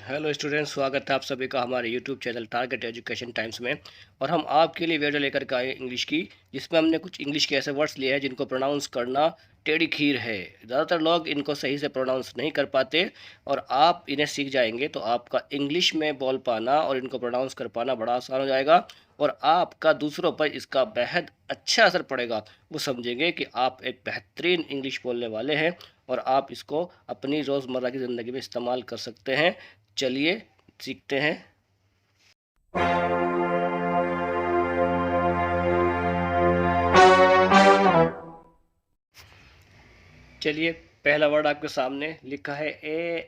Hello students, स्वागत है आप सभी का हमारे YouTube channel target education times में। और हम आपके लिए वीडियो लेकर के आए इंग्लिश की, जिसमें हमने कुछ इंग्लिश के ऐसे वर्ड्स लिए हैं जिनको प्रोनाउंस करना टेढ़ी खीर है। ज़्यादातर लोग इनको सही से प्रोनाउंस नहीं कर पाते, और आप इन्हें सीख जाएंगे तो आपका इंग्लिश में बोल पाना और इनको प्रोनाउंस कर पाना बड़ा आसान हो जाएगा, और आपका दूसरों पर इसका बेहद अच्छा असर पड़ेगा। वो समझेंगे कि आप एक बेहतरीन इंग्लिश बोलने वाले हैं, और आप इसको अपनी रोज़मर्रा की ज़िंदगी में इस्तेमाल कर सकते हैं। चलिए सीखते हैं। चलिए, पहला वर्ड आपके सामने लिखा है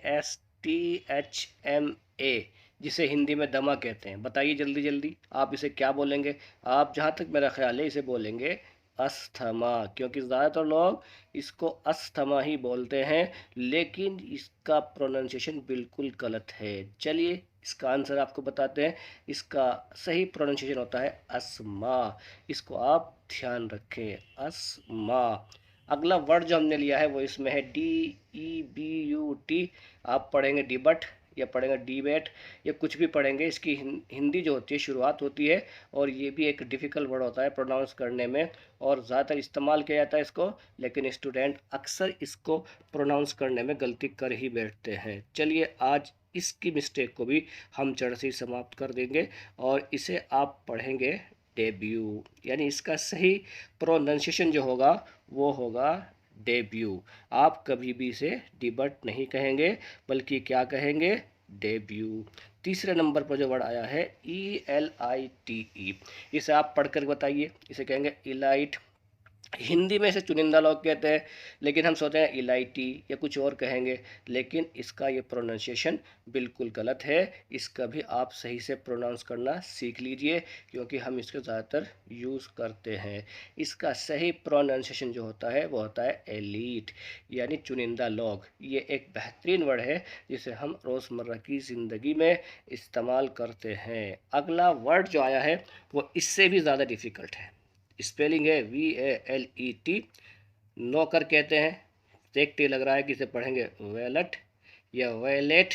ASTHMA, जिसे हिंदी में दमा कहते हैं। बताइए जल्दी जल्दी आप इसे क्या बोलेंगे। आप जहाँ तक मेरा ख्याल है इसे बोलेंगे अस्थमा, क्योंकि ज़्यादातर लोग इसको अस्थमा ही बोलते हैं, लेकिन इसका प्रोनाउंसिएशन बिल्कुल गलत है। चलिए इसका आंसर आपको बताते हैं। इसका सही प्रोनाउंसिएशन होता है अस्मा। इसको आप ध्यान रखें, अस्मा। अगला वर्ड जो हमने लिया है वो इसमें है DEBUT। आप पढ़ेंगे डिबट या पढ़ेंगे डीबेट या कुछ भी पढ़ेंगे। इसकी हिंदी जो होती है शुरुआत होती है, और ये भी एक डिफ़िकल्ट वर्ड होता है प्रोनाउंस करने में, और ज़्यादातर इस्तेमाल किया जाता है इसको, लेकिन स्टूडेंट अक्सर इसको प्रोनाउंस करने में गलती कर ही बैठते हैं। चलिए आज इसकी मिस्टेक को भी हम जड़ से ही समाप्त कर देंगे, और इसे आप पढ़ेंगे डेब्यू। यानी इसका सही प्रोनाउंसिएशन जो होगा वो होगा डेब्यू। आप कभी भी इसे डिबट नहीं कहेंगे, बल्कि क्या कहेंगे, डेब्यू। तीसरे नंबर पर जो वर्ड आया है ELITE, इसे आप पढ़कर बताइए। इसे कहेंगे इलाइट। हिंदी में इसे चुनिंदा लोग कहते हैं, लेकिन हम सोचते हैं इलाइटी या कुछ और कहेंगे, लेकिन इसका ये प्रोनाउंसिएशन बिल्कुल गलत है। इसका भी आप सही से प्रोनाउंस करना सीख लीजिए, क्योंकि हम इसको ज़्यादातर यूज़ करते हैं। इसका सही प्रोनाउंसिएशन जो होता है वो होता है एलीट, यानी चुनिंदा लोग। ये एक बेहतरीन वर्ड है जिसे हम रोज़मर्रा की ज़िंदगी में इस्तेमाल करते हैं। अगला वर्ड जो आया है वो इससे भी ज़्यादा डिफ़िकल्ट है। स्पेलिंग है VALET। नौकर कहते हैं। देखते लग रहा है कि इसे पढ़ेंगे वैलेट या वैलेट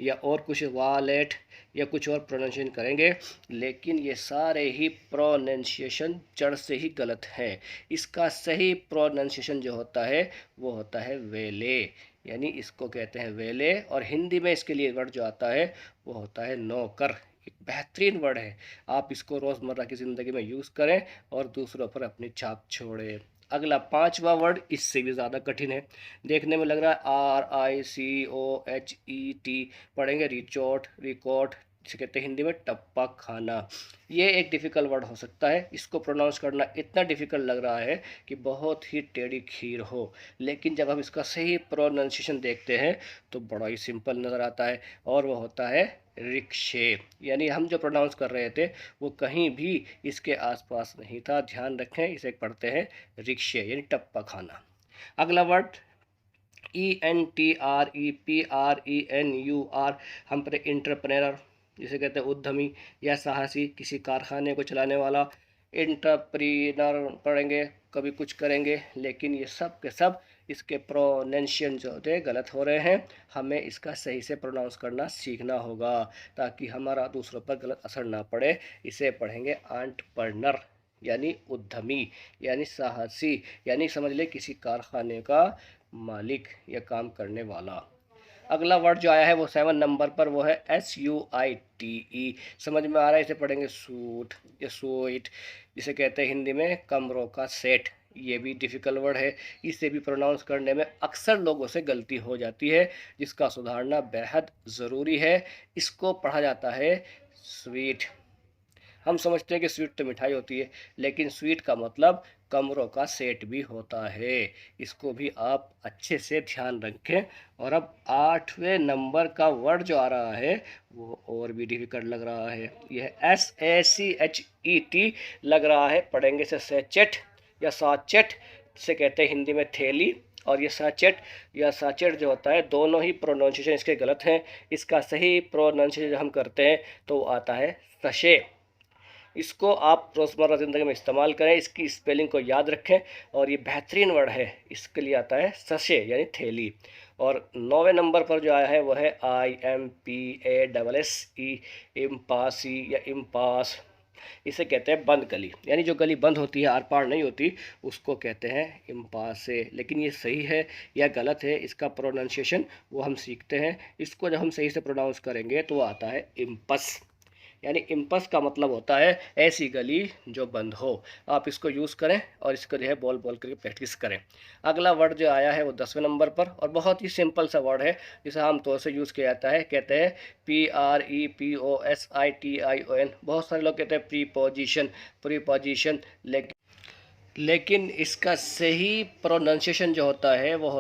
या और कुछ वालेट या कुछ और प्रोनाउंसिएशन करेंगे, लेकिन ये सारे ही प्रोनाउंसिएशन जड़ से ही गलत है। इसका सही प्रोनाउंसिएशन जो होता है वो होता है वेले, यानी इसको कहते हैं वेले, और हिंदी में इसके लिए वर्ड जो आता है वो होता है नौकर। एक बेहतरीन वर्ड है, आप इसको रोज़मर्रा की ज़िंदगी में यूज़ करें और दूसरों पर अपनी छाप छोड़ें। अगला पांचवा वर्ड इससे भी ज़्यादा कठिन है। देखने में लग रहा है RICOHET। पढ़ेंगे रिचोट, रिकॉर्ड, जिसे कहते हैं हिंदी में टप्पा खाना। ये एक डिफ़िकल्ट वर्ड हो सकता है। इसको प्रोनाउंस करना इतना डिफ़िकल्ट लग रहा है कि बहुत ही टेढ़ी खीर हो, लेकिन जब हम इसका सही प्रोनाउंसिएशन देखते हैं तो बड़ा ही सिंपल नज़र आता है, और वो होता है रिक्शे। यानी हम जो प्रोनाउंस कर रहे थे वो कहीं भी इसके आसपास नहीं था। ध्यान रखें, इसे पढ़ते हैं रिक्शे, यानी टप्पा खाना। अगला वर्ड ENTREPRENUR, हम पर इंटरप्रेनर, जिसे कहते हैं उद्यमी या साहसी, किसी कारखाने को चलाने वाला। इंटरप्रीनर पढ़ेंगे, कभी कुछ करेंगे, लेकिन ये सब के सब इसके प्रोनाउंसिएशन जो होते हैं गलत हो रहे हैं। हमें इसका सही से प्रोनाउंस करना सीखना होगा, ताकि हमारा दूसरों पर गलत असर ना पड़े। इसे पढ़ेंगे एंटरप्रेन्योर, यानी उद्यमी, यानी साहसी, यानी समझ ले किसी कारखाने का मालिक या काम करने वाला। अगला वर्ड जो आया है वो 7 नंबर पर, वो है SUITE। समझ में आ रहा है, इसे पढ़ेंगे सूट या सूइट, जिसे कहते हैं हिंदी में कमरों का सेट। ये भी डिफ़िकल्ट वर्ड है। इसे भी प्रोनाउंस करने में अक्सर लोगों से गलती हो जाती है, जिसका सुधारना बेहद ज़रूरी है। इसको पढ़ा जाता है स्वीट। हम समझते हैं कि स्वीट तो मिठाई होती है, लेकिन स्वीट का मतलब कमरों का सेट भी होता है। इसको भी आप अच्छे से ध्यान रखें। और अब 8वें नंबर का वर्ड जो आ रहा है वो और भी डिफिकल्ट लग रहा है। यह SACHET लग रहा है। पढ़ेंगे से सैचेट या साचेट, से कहते हैं हिंदी में थैली। और ये साचेट या साचेट जो होता है, दोनों ही प्रोनाउंसिएशन इसके गलत हैं। इसका सही प्रोनाउंसिएशन हम करते हैं तो आता है सशे। इसको आप रोज़मर्रा ज़िंदगी में इस्तेमाल करें, इसकी स्पेलिंग को याद रखें। और ये बेहतरीन वर्ड है, इसके लिए आता है सशे यानी थैली। और 9वें नंबर पर जो आया है वो है IMPASSE, इम्पासी या इम्पास। इसे कहते हैं बंद गली, यानी जो गली बंद होती है, आर पार नहीं होती, उसको कहते हैं इम्पासे। लेकिन ये सही है या गलत है, इसका प्रोनाउंसिएशन वो हम सीखते हैं। इसको जब हम सही से प्रोनाउंस करेंगे तो वो आता है इम्पस। यानी इम्पस का मतलब होता है ऐसी गली जो बंद हो। आप इसको यूज़ करें और इसको जो है बोल बोल करके प्रैक्टिस करें। अगला वर्ड जो आया है वो 10वें नंबर पर, और बहुत ही सिंपल सा वर्ड है जिसे आमतौर से यूज़ किया जाता है। कहते हैं PREPOSITION। बहुत सारे लोग कहते हैं प्रीपोजिशन, प्रीपोजिशन, लेकिन इसका सही प्रोनाउंसिएशन जो होता है वो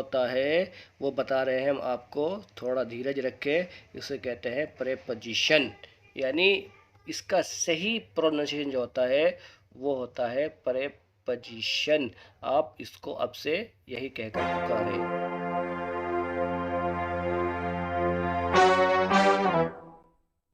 बता रहे हैं हम आपको, थोड़ा धीरज रखें। इसे कहते हैं प्रेपोजिशन। यानी इसका सही प्रोनाउंसिएशन जो होता है वो होता है प्रेपोजिशन। आप इसको अब से यही कहकर पुकारें।